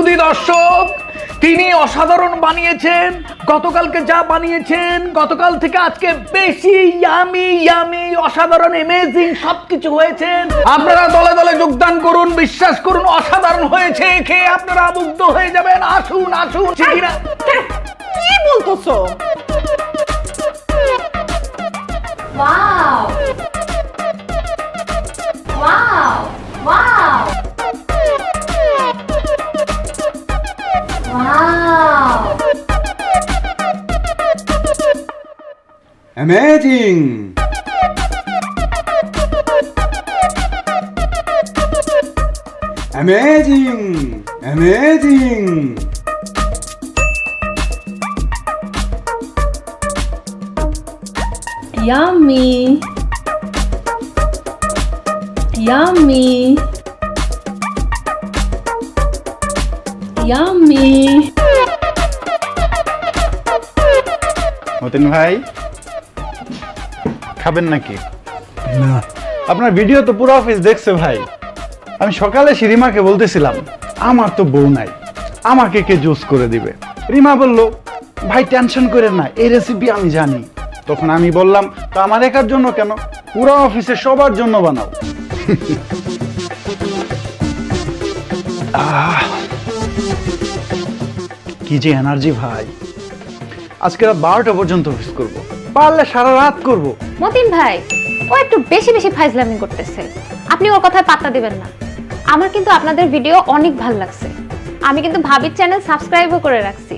সুধী দর্শক, তিনি অসাধারণ বানিয়েছেন। গতকালকে যা বানিয়েছেন, গতকাল থেকে আজকে বেশি ইয়ামি ইয়ামি, অসাধারণ, অ্যামেজিং সবকিছু হয়েছে। আপনারা দলে দলে যোগদান করুন, বিশ্বাস করুন অসাধারণ হয়েছে। খেয়ে আপনারা মুগ্ধ হয়ে যাবেন। আসুন আসুন। কি বলতেছো? Wow! Wow! Wow! Wow! Amazing! Amazing! Amazing! Yummy! Yummy! Yummy! Matin ভাই, খাবেন নাকি? না, আপনার ভিডিও তো পুরো অফিস দেখছে ভাই। আমি সকালে রিমাকে বলতেছিলাম আমার তো বউ নাই, আমাকে কে জুস করে দিবে। রিমা বলল ভাই টেনশন করেন না, এই রেসিপি আমি জানি। তখন আমি বললাম তো আমার একার জন্য কেন, পুরো অফিসে সবার জন্য বানাও। কি যে এনার্জি ভাই। আজকে রাত 12টা পর্যন্ত অফিস করব, পারলে সারা রাত করব। মতিন ভাই, ও একটু বেশি বেশি ফাইজলামি করতেছে। আপনি ওর কথায় পাত্তা দিবেন না। আমার কিন্তু আপনাদের ভিডিও অনেক ভালো লাগছে। আমি কিন্তু ভাবির চ্যানেল সাবস্ক্রাইবও করে রাখছি।